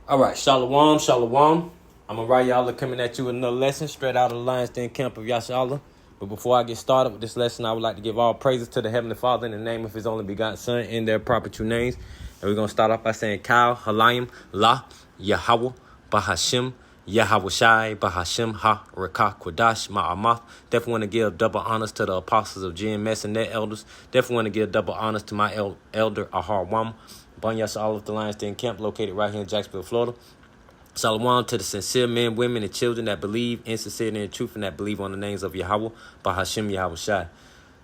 All right, shalom, shalom. I'm Y'all coming at you with another lesson straight out of the Lion's Den camp of Yashala. But before I get started with this lesson, I would like to give all praises to the Heavenly Father in the name of His only begotten Son in their proper true names. And we're going to start off by saying Kal, Halayim, La, Yahweh, Bahashim, Yahweh Shai, Bahashim, Ha, Rekah, Quadash, Ma'amath. Definitely want to give double honors to the apostles of GMS and their elders. Definitely want to give double honors to my elder, Ahar Wam. Banyas all of the Lions Den camp located right here in Jacksonville, Florida. Shalom to the sincere men, women, and children that believe in sincerity and truth and that believe on the names of Yahweh, Bahashim Yahweh Shai.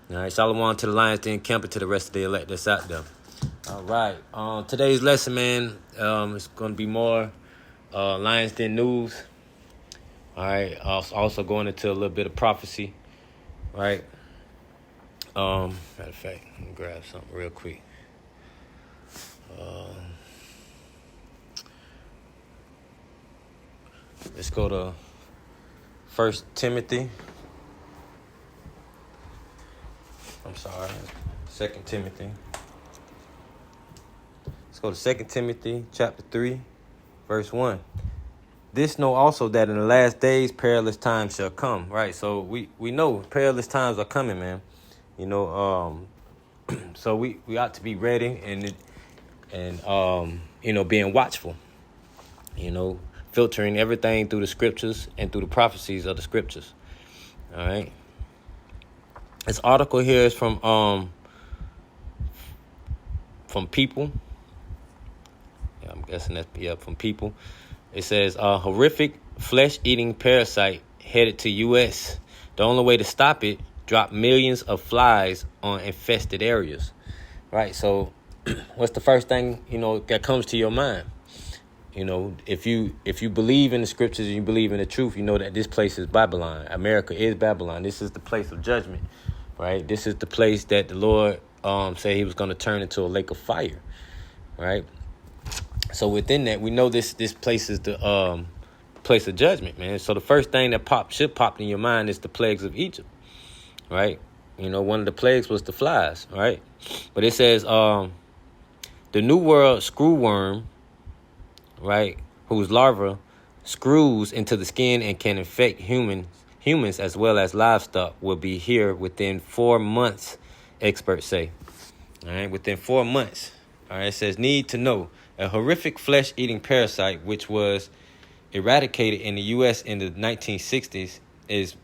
All right, shalom to the Lions Den camp and to the rest of the elect that's out there. All right, today's lesson, man, it's going to be more Lions Den news. All right, also going into a little bit of prophecy. All right. Matter of fact, let me grab something real quick. Let's go to 1 Timothy. I'm sorry, 2 Timothy. Let's go to 2 Timothy chapter 3, verse 1. This know also that in the last days perilous times shall come. Right, so we know perilous times are coming, man. You know, so we ought to be ready and being watchful. You know, filtering everything through the scriptures and through the prophecies of the scriptures. All right. This article here is from People. Yeah, I'm guessing that's from People. It says horrific flesh-eating parasite headed to U.S. The only way to stop it, drop millions of flies on infested areas. Right. So, what's the first thing that comes to your mind? You know, if you believe in the scriptures and you believe in the truth, you know that this place is Babylon. America is Babylon. This is the place of judgment, right? This is the place that the Lord said He was going to turn into a lake of fire, right? So within that, we know this place is the place of judgment, man. So the first thing that should pop in your mind is the plagues of Egypt, right? You know, one of the plagues was the flies, right? But it says the New World screwworm, right, whose larva screws into the skin and can infect humans as well as livestock, will be here within 4 months, experts say. All right, within 4 months. All right, it says need to know a horrific flesh-eating parasite which was eradicated in the U.S. in the 1960s is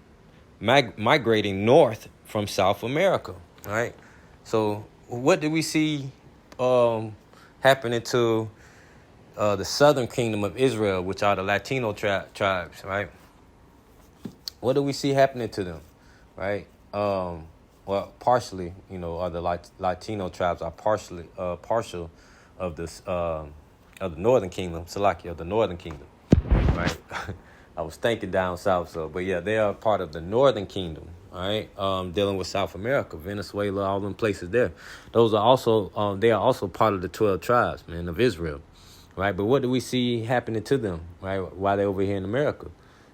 migrating north from South America. All right, so what do we see happening to the southern kingdom of Israel, which are the Latino tribes, right? What do we see happening to them, right? Well, partially, are the Latino tribes are partial of this of the northern kingdom, Salakia, of the northern kingdom, right? I was thinking down south, but yeah, they are part of the northern kingdom, all right? Dealing with South America, Venezuela, all them places there. Those are also they are also part of the 12 tribes, man, of Israel. Right, but what do we see happening to them, right, while they're over here in America,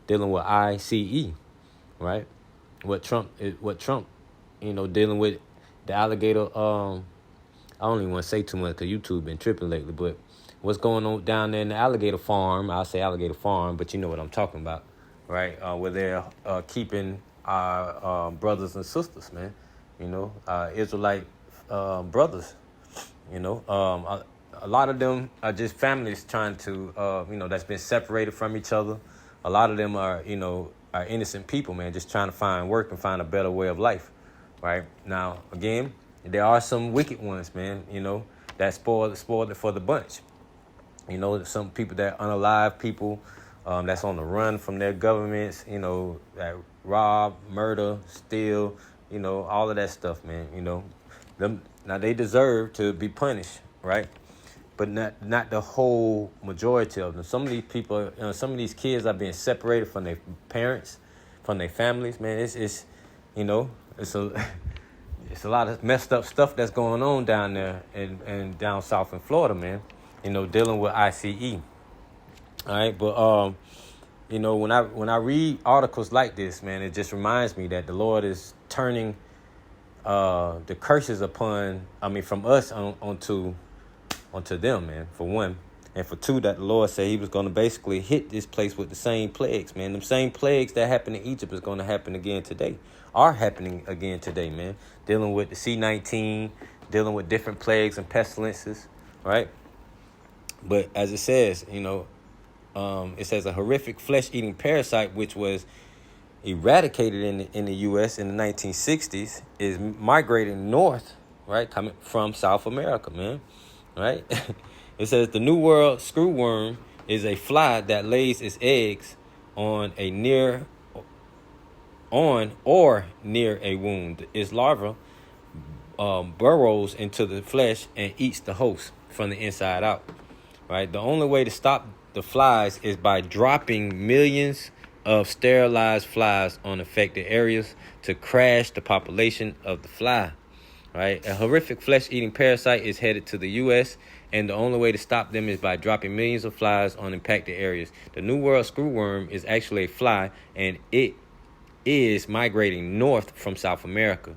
dealing with ICE, right? What Trump, dealing with the alligator. I don't even want to say too much because YouTube been tripping lately. But what's going on down there in the alligator farm? I'll say alligator farm, but you know what I'm talking about, right? Where they're keeping our brothers and sisters, man. Israelite brothers. A lot of them are just families trying to, that's been separated from each other. A lot of them are innocent people, man, just trying to find work and find a better way of life, right? Now, again, there are some wicked ones, man, that spoiled it for the bunch. Some people that unalive people that's on the run from their governments, that rob, murder, steal, all of that stuff, man, Now, they deserve to be punished, right? But not the whole majority of them. Some of these people, some of these kids are being separated from their parents, from their families. Man, it's it's a lot of messed up stuff that's going on down there and down south in Florida, man. Dealing with ICE. All right, but when I read articles like this, man, it just reminds me that the Lord is turning the curses from us onto them, man, for one. And for 2, that the Lord said he was going to basically hit this place with the same plagues, man. Them same plagues that happened in Egypt is going to happen again today, are happening again today, man. Dealing with the C-19, dealing with different plagues and pestilences, right? But as it says, it says a horrific flesh-eating parasite, which was eradicated in the U.S. in the 1960s, is migrating north, right, coming from South America, man, right? It says the New World screwworm is a fly that lays its eggs on or near a wound. Its larva burrows into the flesh and eats the host from the inside out, right? The only way to stop the flies is by dropping millions of sterilized flies on affected areas to crash the population of the fly, right? A horrific flesh-eating parasite is headed to the U.S., and the only way to stop them is by dropping millions of flies on impacted areas. The New World screwworm is actually a fly, and it is migrating north from South America.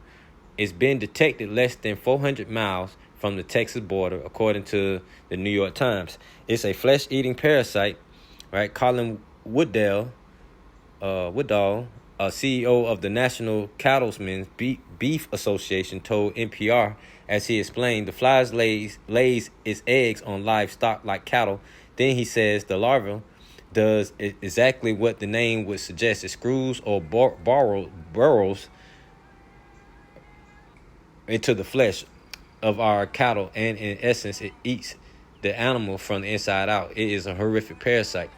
It's been detected less than 400 miles from the Texas border, according to the New York Times. It's a flesh-eating parasite, right? Colin Woodall, a CEO of the National Cattlemen's Beef Association, told NPR, as he explained, the fly lays its eggs on livestock like cattle. Then he says the larva does exactly what the name would suggest. It screws or burrows into the flesh of our cattle, and in essence, it eats the animal from the inside out. It is a horrific parasite.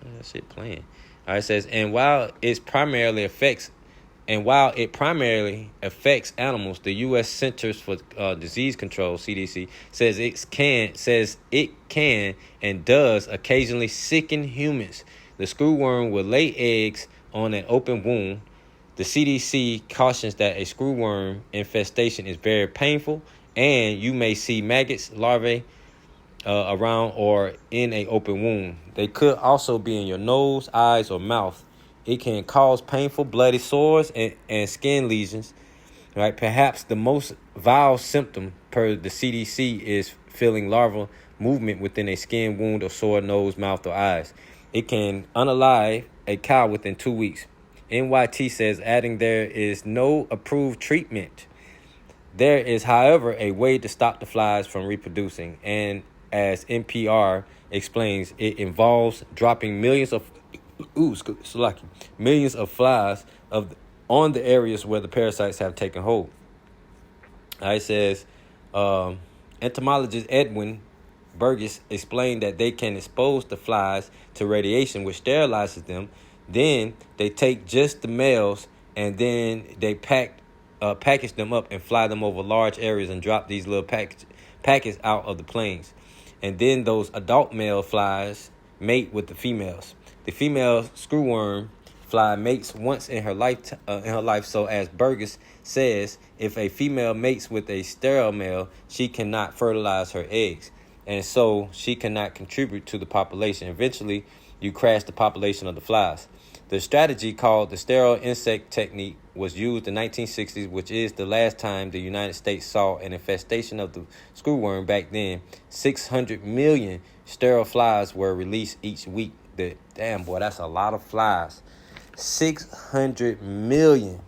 That shit playing. All right, it says, and while it primarily affects animals, the U.S. Centers for Disease Control (CDC) says it can and does occasionally sicken humans. The screwworm will lay eggs on an open wound. The CDC cautions that a screwworm infestation is very painful, and you may see maggots, larvae around or in an open wound. They could also be in your nose, eyes, or mouth. It can cause painful bloody sores and skin lesions. Right? Perhaps the most vile symptom per the CDC is feeling larval movement within a skin wound or sore nose, mouth, or eyes. It can unalive a cow within 2 weeks. NYT says, adding there is no approved treatment. There is, however, a way to stop the flies from reproducing, and as NPR explains, it involves dropping millions of flies on the areas where the parasites have taken hold. It says, entomologist Edwin Burgess explained that they can expose the flies to radiation, which sterilizes them. Then they take just the males, and then they package them up and fly them over large areas and drop these little packets out of the planes. And then those adult male flies mate with the females. The female screwworm fly mates once in her life. So, as Burgess says, if a female mates with a sterile male, she cannot fertilize her eggs, and so she cannot contribute to the population. Eventually, you crash the population of the flies. The strategy, called the sterile insect technique, was used in the 1960s, which is the last time the United States saw an infestation of the screwworm. Back then, 600 million sterile flies were released each week. Damn, boy, that's a lot of flies. 600 million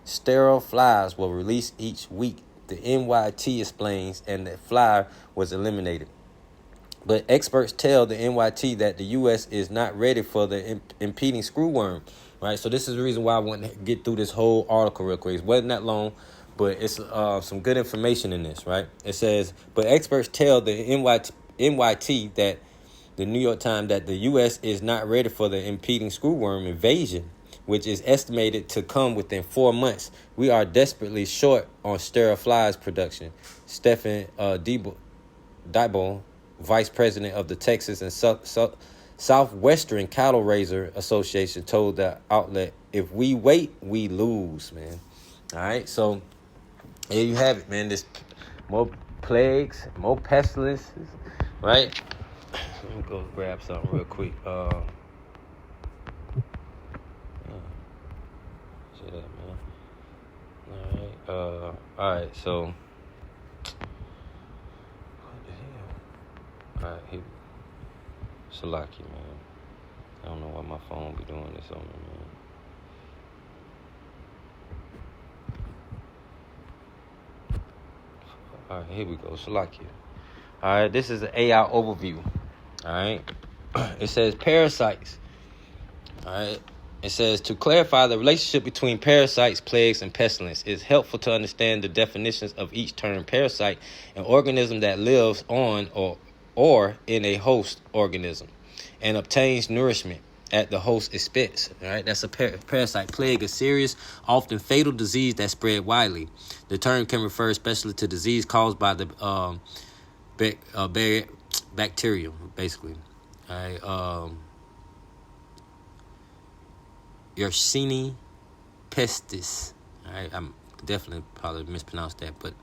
sterile flies were released each week, the NYT explains, and the fly was eliminated. But experts tell the NYT that the U.S. is not ready for the impeding screwworm, right? So this is the reason why I want to get through this whole article real quick. It wasn't that long, but it's some good information in this, right? It says, but experts tell the NYT that the New York Times that the U.S. is not ready for the impeding screwworm invasion, which is estimated to come within 4 months. We are desperately short on sterile flies production. Stephen Dybel, vice president of the Texas and Southwestern Cattle Raiser Association, told the outlet, if we wait, we lose, man. All right, so there you have it, man. There's more plagues, more pestilences, right? Let me go grab something real quick. See that, man. All right, so what the hell? All right, here. Salaki, man. I don't know why my phone be doing this on me, man. All right, here we go. Salaki. All right, this is an AI overview. All right. It says parasites. All right. It says to clarify the relationship between parasites, plagues, and pestilence. It's helpful to understand the definitions of each term. Parasite, an organism that lives on or in a host organism and obtains nourishment at the host's expense. All right, that's a parasite. Plague, a serious, often fatal disease that spread widely. The term can refer especially to disease caused by the bacteria, basically. All right. Yersinia pestis. All right, I'm definitely probably mispronounced that, but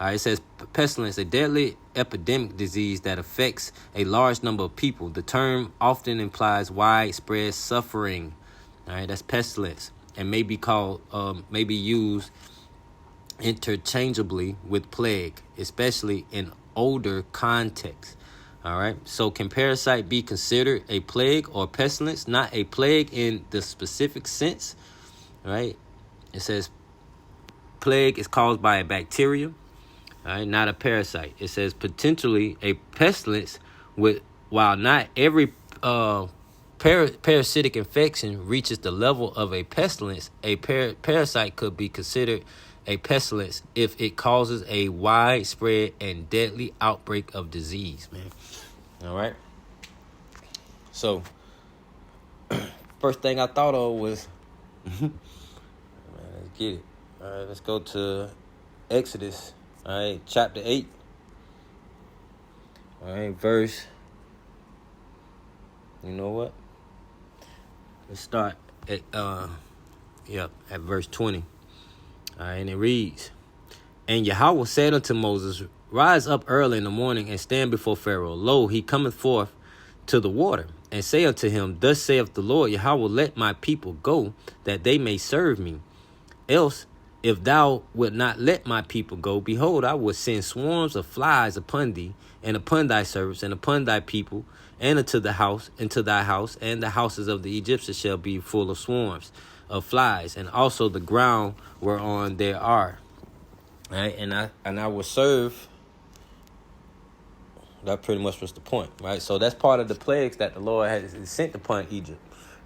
it says pestilence, a deadly epidemic disease that affects a large number of people. The term often implies widespread suffering. All right, that's pestilence, and may be used interchangeably with plague, especially in older contexts. All right. So can parasite be considered a plague or pestilence? Not a plague in the specific sense. All right. It says plague is caused by a bacteria. All right. Not a parasite. It says potentially a pestilence while not every parasitic infection reaches the level of a pestilence, a parasite could be considered a pestilence if it causes a widespread and deadly outbreak of disease, man. All right. So, first thing I thought of was, man, let's get it. All right, let's go to Exodus, all right, chapter 8. All right, verse, you know what? Let's start at, at verse 20. All right, and it reads, and Yahweh said unto Moses, rise up early in the morning and stand before Pharaoh. Lo, he cometh forth to the water. And say unto him, thus saith the Lord Yahweh, let my people go, that they may serve me. Else, if thou wilt not let my people go, behold, I will send swarms of flies upon thee, and upon thy servants, and upon thy people, and into thy house, and the houses of the Egyptians shall be full of swarms of flies, and also the ground whereon there are. All right, and I will serve. That pretty much was the point, right? So that's part of the plagues that the Lord has sent upon Egypt,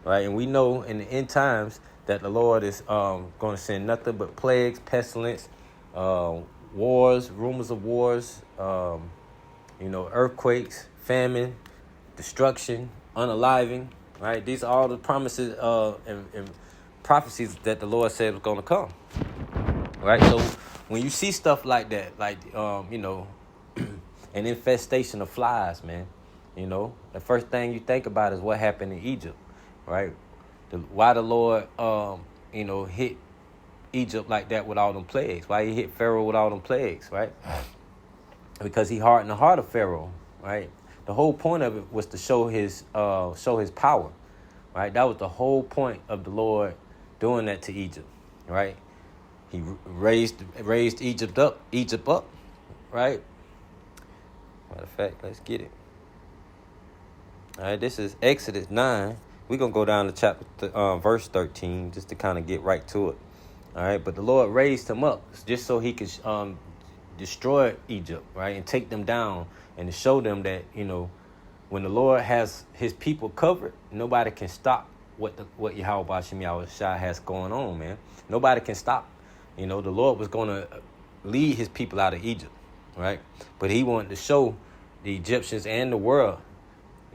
right? And we know in the end times that the Lord is going to send nothing but plagues, pestilence, wars, rumors of wars, earthquakes, famine, destruction, unaliving, right? These are all the promises and prophecies that the Lord said was going to come, right? So when you see stuff like that, like, an infestation of flies, man, the first thing you think about is what happened in Egypt, right? Why the Lord, hit Egypt like that with all them plagues? Why he hit Pharaoh with all them plagues, right? Because he hardened the heart of Pharaoh, right? The whole point of it was to show his power, right? That was the whole point of the Lord doing that to Egypt, right? He raised Egypt up, right? Matter of fact, let's get it. All right, this is Exodus 9. We're going to go down to chapter verse 13 just to kind of get right to it. All right, but the Lord raised him up just so he could destroy Egypt, right, and take them down and to show them that, when the Lord has his people covered, nobody can stop what Yahweh Bashim Yahweh Shai has going on, man. Nobody can stop. The Lord was going to lead his people out of Egypt, right? But he wanted to show the Egyptians and the world,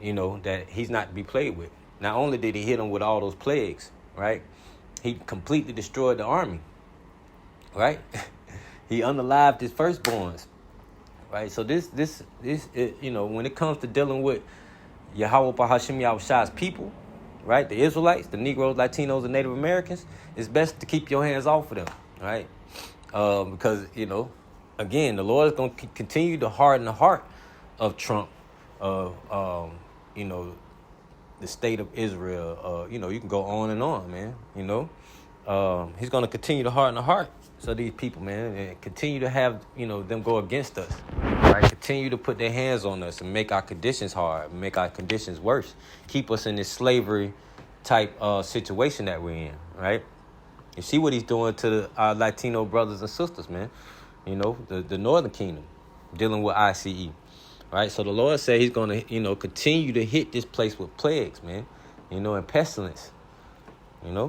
that he's not to be played with. Not only did he hit them with all those plagues, right? He completely destroyed the army, right? He unalived his firstborns, right? So this, when it comes to dealing with Yahweh Bahashim Yahweh Shai's people, right? The Israelites, the Negroes, Latinos, and Native Americans, it's best to keep your hands off of them, right? Because, again, the Lord is going to continue to harden the heart of Trump, of, the state of Israel. You can go on and on, man, He's going to continue to harden the heart of these people, man, and continue to have, them go against us. right? Continue to put their hands on us and make our conditions hard, make our conditions worse, keep us in this slavery type situation that we're in, right? You see what he's doing to our Latino brothers and sisters, man. You know, the Northern Kingdom dealing with ICE, right? So the Lord said he's going to, continue to hit this place with plagues, man, and pestilence.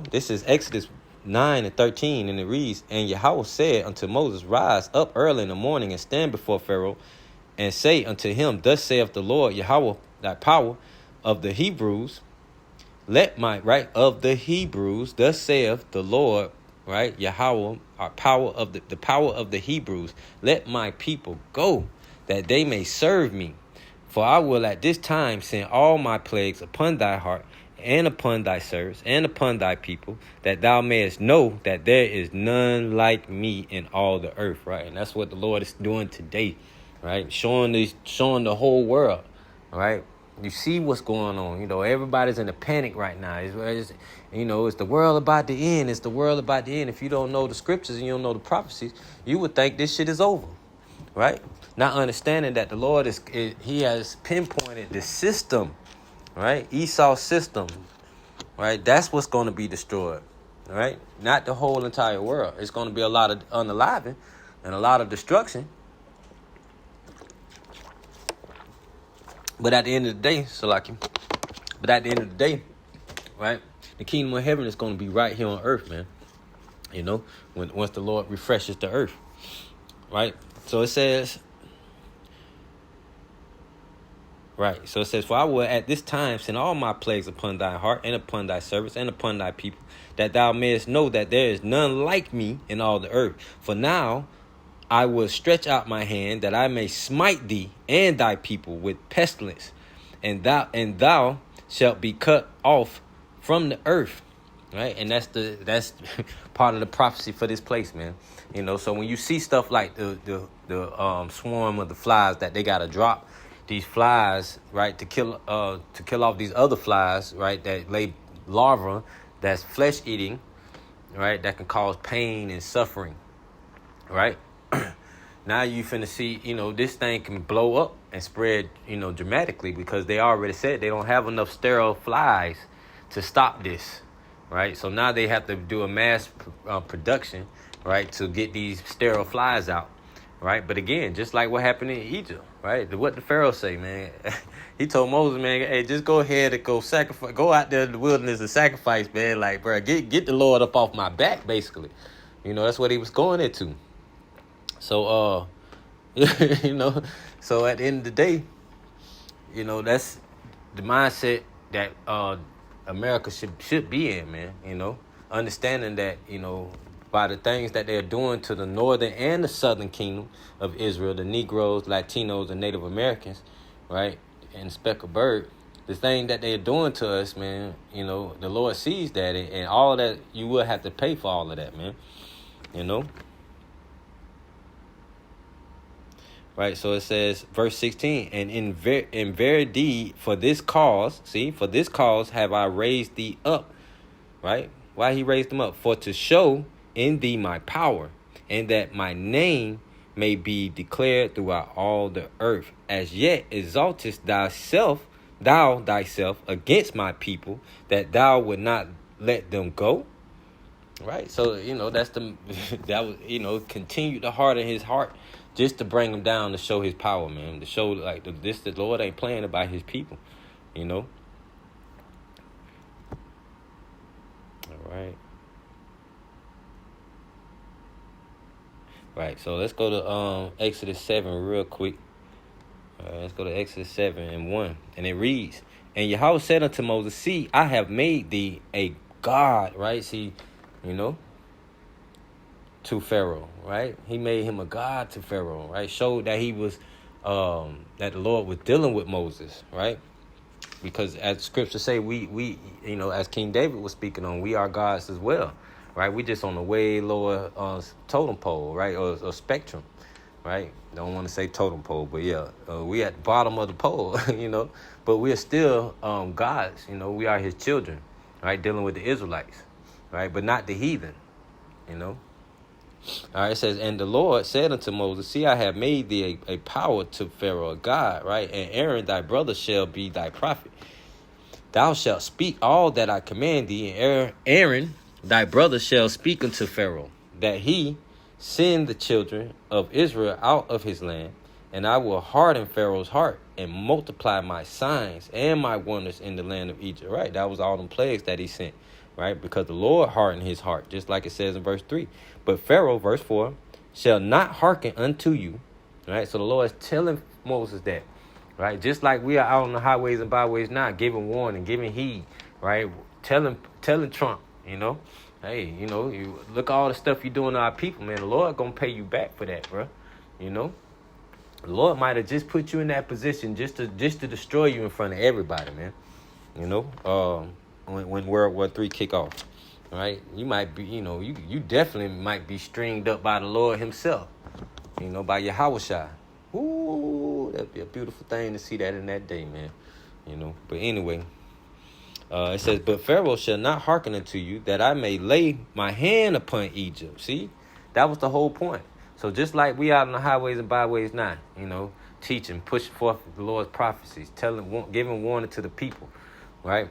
This is Exodus 9:13, and it reads, "And Yahweh said unto Moses, Rise up early in the morning and stand before Pharaoh, and say unto him, Thus saith the Lord Yahweh, thy power of the Hebrews, of the Hebrews, thus saith the Lord, right? Yahweh, our power of the power of the Hebrews, let my people go, that they may serve me. For I will at this time send all my plagues upon thy heart, and upon thy servants, and upon thy people, that thou mayest know that there is none like me in all the earth," right? And that's what the Lord is doing today, right? Showing the whole world, right? You see what's going on. Everybody's in a panic right now. It's the world about to end. It's the world about to end. If you don't know the scriptures and you don't know the prophecies, you would think this shit is over, right? Not understanding that the Lord he has pinpointed the system, right? Esau's system, right? That's what's going to be destroyed, right? Not the whole entire world. It's going to be a lot of unaliving and a lot of destruction. But at the end of the day, right, the kingdom of heaven is going to be right here on earth, man. Once the Lord refreshes the earth, right? So it says, for I will at this time send all my plagues upon thy heart, and upon thy servants, and upon thy people, that thou mayest know that there is none like me in all the earth. For now I will stretch out my hand, that I may smite thee and thy people with pestilence, and thou shalt be cut off from the earth. Right? And that's part of the prophecy for this place, man. So when you see stuff like the swarm of the flies that they gotta drop these flies, right, to kill off these other flies, right, that lay larvae that's flesh eating, right, that can cause pain and suffering, right? Now you finna see, this thing can blow up and spread, dramatically, because they already said they don't have enough sterile flies to stop this, right? So now they have to do a mass production, right, to get these sterile flies out, right? But again, just like what happened in Egypt, right? What the Pharaoh say, man? He told Moses, man, hey, just go ahead and go out there in the wilderness and sacrifice, man. Like, bro, get the Lord up off my back, basically. That's what he was going into. So, so at the end of the day, that's the mindset that America should be in, man. Understanding that, by the things that they're doing to the northern and the southern kingdom of Israel, the Negroes, Latinos, and Native Americans, right, and speckled bird, the thing that they're doing to us, man, the Lord sees that, and all of that, you will have to pay for all of that, man, Right, so it says, verse 16, and in very deed, for this cause have I raised thee up, right? Why he raised them up? For to show in thee my power, and that my name may be declared throughout all the earth. As yet exaltest thou thyself against my people, that thou would not let them go. Right, so that's that was continue to harden his heart, just to bring him down, to show his power, man. To show the Lord ain't playing about his people, All right. Right, so let's go to Exodus 7 real quick. Let's go to Exodus 7:1. And it reads, and Yahweh said unto Moses, See, I have made thee a God, right? See, to Pharaoh, right? He made him a God to Pharaoh, right? Showed that he was, that the Lord was dealing with Moses, right? Because as scripture say, we as King David was speaking on, we are gods as well, right? We just on a way lower totem pole, right? Or spectrum, right? Don't want to say totem pole, but yeah, we at the bottom of the pole, but we are still gods, we are his children, right? Dealing with the Israelites, right? But not the heathen, All right, it says, and the Lord said unto Moses, see, I have made thee a power to Pharaoh, a God, right? And Aaron thy brother shall be thy prophet. Thou shalt speak all that I command thee, and Aaron thy brother shall speak unto Pharaoh, that he send the children of Israel out of his land, and I will harden Pharaoh's heart and multiply my signs and my wonders in the land of Egypt. Right, that was all them plagues that he sent, right? Because the Lord hardened his heart, just like it says in verse 3. But Pharaoh, verse 4, shall not hearken unto you. Right, so the Lord is telling Moses that. Right, just like we are out on the highways and byways now, giving warning, giving heed, right, telling Trump, hey, you look at all the stuff you're doing to our people, man. The Lord gonna pay you back for that, bro. The Lord might have just put you in that position just to destroy you in front of everybody, man. When World War III kick off, right? You might be, you definitely might be stringed up by the Lord Himself, by Yahushua. Ooh, that'd be a beautiful thing to see that in that day, man. But anyway, it says, but Pharaoh shall not hearken unto you, that I may lay my hand upon Egypt. See, that was the whole point. So just like we out on the highways and byways now, teaching, pushing forth the Lord's prophecies, giving warning to the people, right?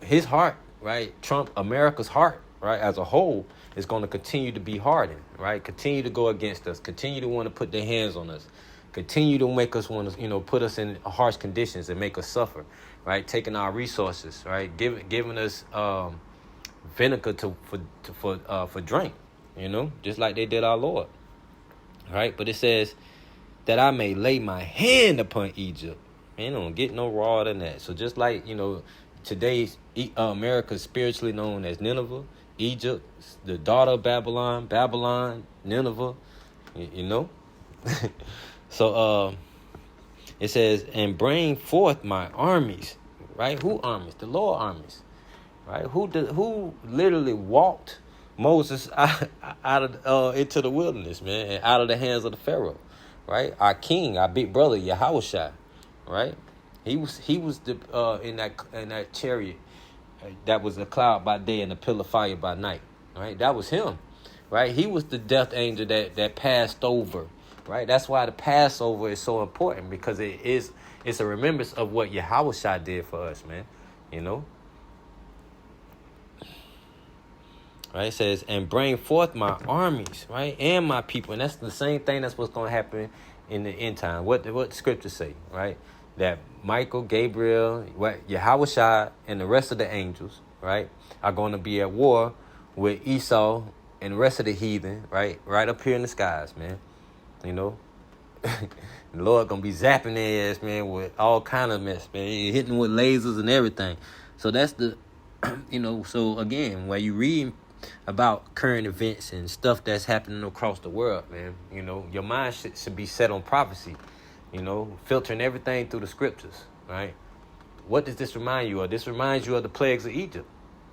His heart, right? Trump, America's heart, right, as a whole, is going to continue to be hardened, right? Continue to go against us, continue to want to put their hands on us, continue to make us want to, put us in harsh conditions and make us suffer, right? Taking our resources, right? Giving us vinegar for drink, just like they did our Lord, right? But it says that I may lay my hand upon Egypt. Man, don't get no rawer than that. So just like, today's America is spiritually known as Nineveh, Egypt, the daughter of Babylon, Nineveh, So it says, and bring forth my armies, right? Who armies? The Lord armies, right? Who literally walked Moses out of into the wilderness, man, and out of the hands of the Pharaoh, right? Our king, our big brother, Yahushua, right? He was the in that chariot that was a cloud by day and a pillar of fire by night, right? That was him, right? He was the death angel that passed over, right? That's why the Passover is so important, because it's a remembrance of what Yahushua did for us, man. Right? It says, and bring forth my armies, right, and my people, and that's the same thing. That's what's going to happen in the end time. What the scriptures say, right? That Michael, Gabriel, Yahushua, and the rest of the angels, right, are going to be at war with Esau and the rest of the heathen, right up here in the skies, man. The Lord going to be zapping their ass, man, with all kind of mess, man, hitting with lasers and everything. So that's the, so again, while you read about current events and stuff that's happening across the world, man, your mind should be set on prophecy. Filtering everything through the scriptures, right? What does this remind you of? This reminds you of the plagues of Egypt,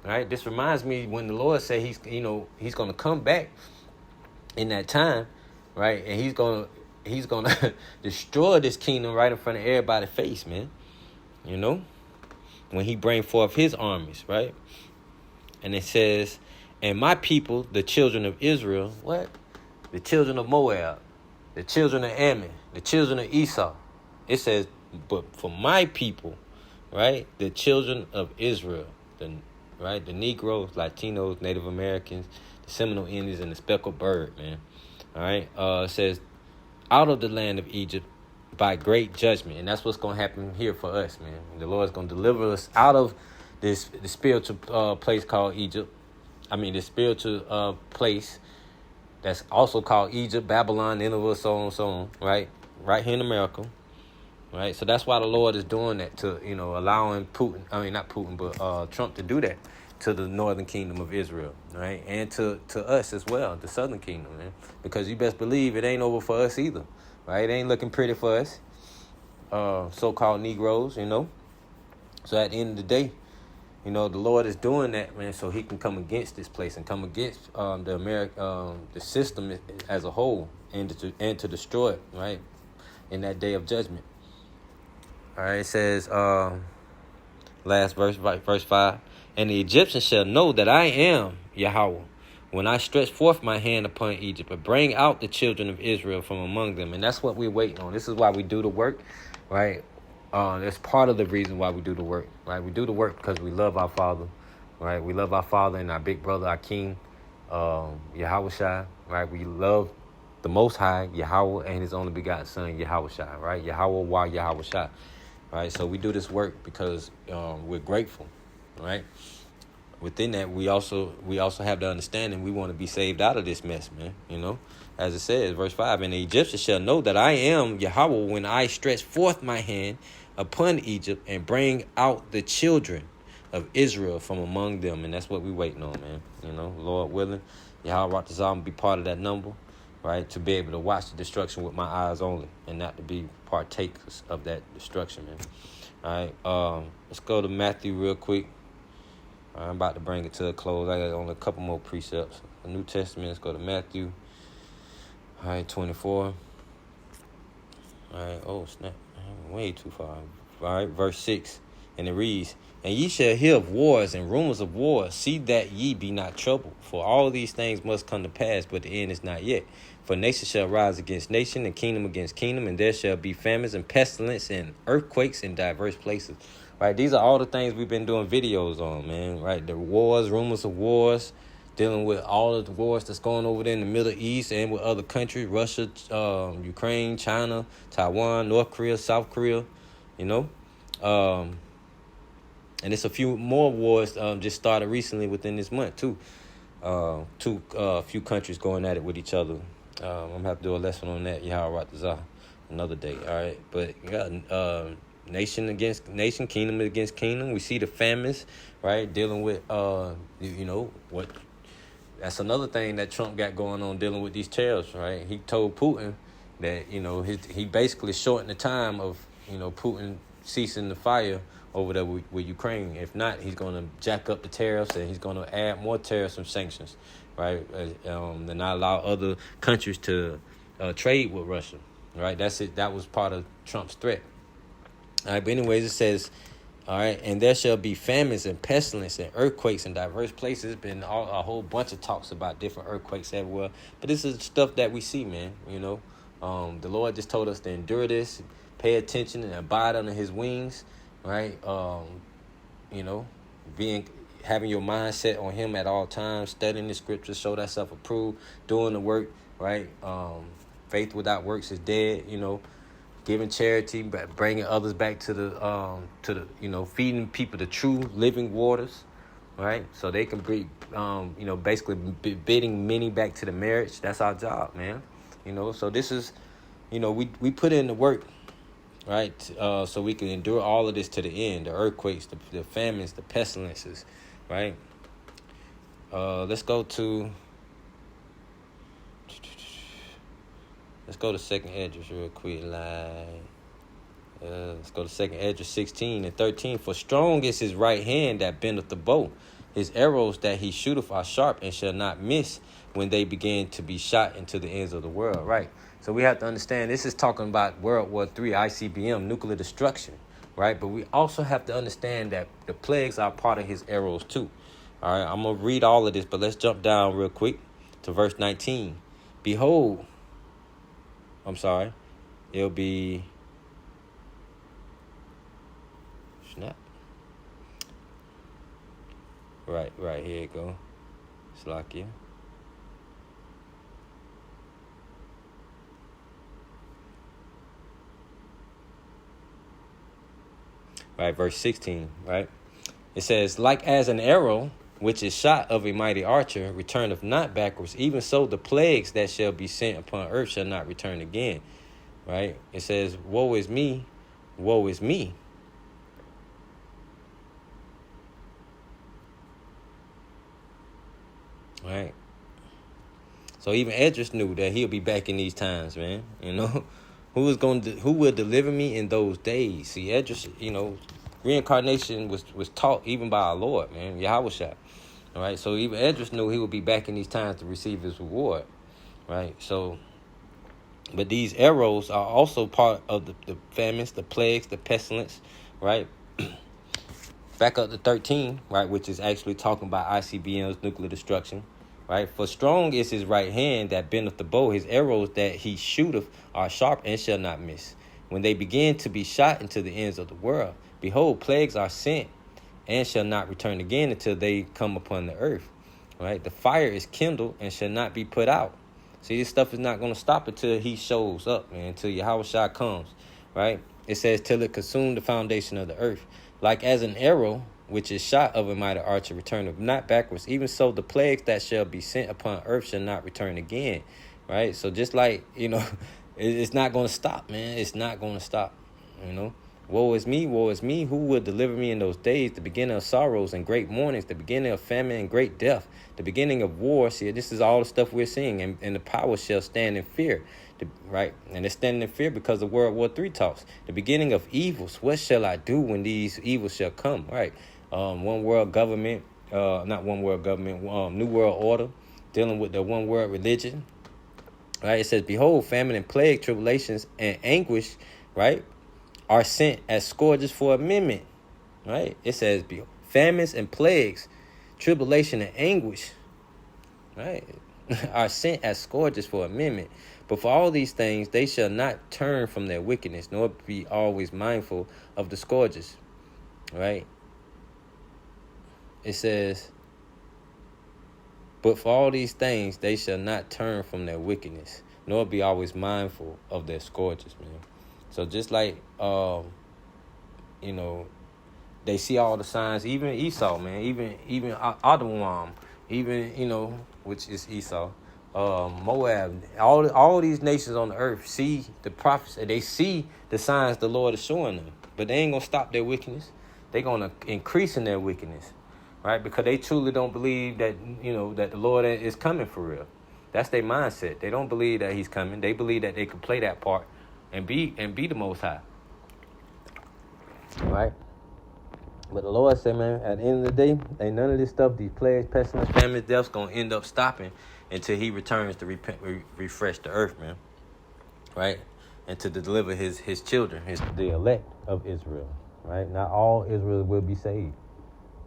right? This reminds me when the Lord said he's going to come back in that time, right? And he's going to destroy this kingdom right in front of everybody's face, man. When he bring forth his armies, right? And it says, and my people, the children of Israel, what? The children of Moab, the children of Ammon, the children of Esau. It says, but for my people, right, the children of Israel, the Negroes, Latinos, Native Americans, the Seminole Indians, and the speckled bird, man. All right, it says, out of the land of Egypt by great judgment. And that's what's going to happen here for us, man. The Lord's going to deliver us out of the spiritual place called Egypt. The spiritual place that's also called Egypt, Babylon, Nineveh, so on, right? Right here in America, right? So that's why the Lord is doing that, to, allowing Trump to do that to the northern kingdom of Israel, right? And to us as well, the southern kingdom, man. Because you best believe it ain't over for us either, right? It ain't looking pretty for us, so-called Negroes, So at the end of the day, the Lord is doing that, man, so he can come against this place and come against the system as a whole, and to destroy it, right, in that day of judgment. All right, it says, last verse 5, and the Egyptians shall know that I am Yahweh, when I stretch forth my hand upon Egypt, and bring out the children of Israel from among them. And that's what we're waiting on. This is why we do the work, right? That's part of the reason why we do the work, right? We do the work because we love our Father, right? We love our Father and our big brother, our King, Yahushua, right? We love the Most High, Yahweh, and His only begotten Son, Yahushua, right? Yahweh, why Yahushua, right? So we do this work because we're grateful, right? Within that, we also have the understanding we want to be saved out of this mess, man. You know, as it says, verse 5, and the Egyptians shall know that I am Yahweh when I stretch forth my hand upon Egypt and bring out the children of Israel from among them. And that's what we waiting on, man. You know, Lord willing, Yahweh Ratazam be part of that number, right? To be able to watch the destruction with my eyes only and not to be partakers of that destruction, man. All right, let's go to Matthew real quick. I'm about to bring it to a close. I got only a couple more precepts. The New Testament, let's go to Matthew. All right, 24. All right, oh, snap. Way too far. All right, verse 6. And it reads, and ye shall hear of wars and rumors of wars. See that ye be not troubled. For all these things must come to pass, but the end is not yet. For nation shall rise against nation, and kingdom against kingdom, and there shall be famines and pestilence and earthquakes in diverse places. Right, these are all the things we've been doing videos on, man. Right, the wars, rumors of wars, dealing with all of the wars that's going over there in the Middle East and with other countries, Russia, Ukraine, China, Taiwan, North Korea, South Korea, you know. And it's a few more wars just started recently within this month, too. Few countries going at it with each other. I'm going to have to do a lesson on that, Yahweh Ratazah, another day, all right? But, yeah, nation against nation, kingdom against kingdom. We see the famines, right? Dealing with, what? That's another thing that Trump got going on, dealing with these tariffs, right? He told Putin that, he basically shortened the time of, Putin ceasing the fire over there with Ukraine. If not, he's going to jack up the tariffs and he's going to add more tariffs and sanctions, right? And not allow other countries to trade with Russia, right? That's it. That was part of Trump's threat. All right, but anyways, it says, all right, and there shall be famines and pestilence and earthquakes in diverse places. Been a whole bunch of talks about different earthquakes everywhere. But this is stuff that we see, man, The Lord just told us to endure this, pay attention and abide under His wings, right? Having your mindset on Him at all times, studying the scriptures, show thyself approved, doing the work, right? Faith without works is dead, Giving charity, bringing others back to the feeding people the true living waters, right? So they can be, basically bidding many back to the marriage. That's our job, man. So this is, we put in the work, right? So we can endure all of this to the end, the earthquakes, the famines, the pestilences, right? Let's go to second address real quick. Let's go to second address 16 and 13. For strong is his right hand that bendeth the bow. His arrows that he shooteth are sharp and shall not miss when they begin to be shot into the ends of the world. Right. So we have to understand this is talking about World War III, ICBM, nuclear destruction. Right. But we also have to understand that the plagues are part of his arrows too. All right. I'm going to read all of this, but let's jump down real quick to verse 19. Behold. It'll be snap. Right, here it go. Slakia. Right, verse 16, right? It says, like as an arrow which is shot of a mighty archer, returneth not backwards, even so the plagues that shall be sent upon earth shall not return again. Right? It says, woe is me, woe is me. Right? So even Edris knew that he'll be back in these times, man. Who will deliver me in those days? See, Edris, reincarnation was taught even by our Lord, man, Yahushua. All right, so even Edris knew he would be back in these times to receive his reward, right? So, but these arrows are also part of the famines, the plagues, the pestilence, right? Back up to 13, right, which is actually talking about ICBMs, nuclear destruction, right? For strong is his right hand that bendeth the bow. His arrows that he shooteth are sharp and shall not miss. When they begin to be shot into the ends of the world, behold, plagues are sent and shall not return again until they come upon the earth, right? The fire is kindled and shall not be put out. See, this stuff is not going to stop until he shows up, man, until Yahushua comes, right? It says, till it consume the foundation of the earth. Like as an arrow, which is shot of a mighty archer, returneth not backwards. Even so, the plagues that shall be sent upon earth shall not return again, right? So just like, it's not going to stop, man. It's not going to stop, Woe is me, who will deliver me in those days? The beginning of sorrows and great mournings, the beginning of famine and great death, the beginning of war. See, this is all the stuff we're seeing, and the power shall stand in fear, right? And it's standing in fear because of World War III talks. The beginning of evils, what shall I do when these evils shall come, right? One world government, not one world government, new world order, dealing with the one world religion, right? It says, behold, famine and plague, tribulations and anguish, right, are sent as scourges for a minute, right? It says famines and plagues, tribulation and anguish, right, are sent as scourges for a minute. But for all these things, they shall not turn from their wickedness, nor be always mindful of the scourges, right? It says, but for all these things, they shall not turn from their wickedness, nor be always mindful of their scourges, man. So just like, they see all the signs, even Esau, man, even Adam, even, which is Esau, Moab, all these nations on the earth see the prophets, and they see the signs the Lord is showing them, but they ain't going to stop their wickedness. They're going to increase in their wickedness, right? Because they truly don't believe that, that the Lord is coming for real. That's their mindset. They don't believe that he's coming. They believe that they can play that part and be the Most High, right? But the Lord said, man, at the end of the day, ain't none of this stuff, these plagues, pestilence, famine, death's gonna end up stopping until he returns to refresh the earth, man, right? And to deliver his children, the elect of Israel, right? Not all Israel will be saved,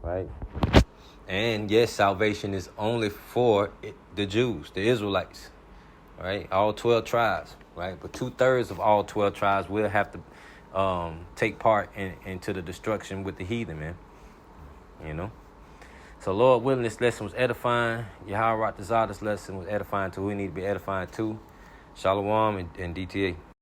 right? And yes, salvation is only for the Jews, the Israelites, right? All 12 tribes, right? But 2/3 of all 12 tribes will have to take part into the destruction with the heathen, man. So Lord willing, this lesson was edifying. Yahweh Ratazah, this lesson was edifying to who we need to be edifying to. Shalom and DTA.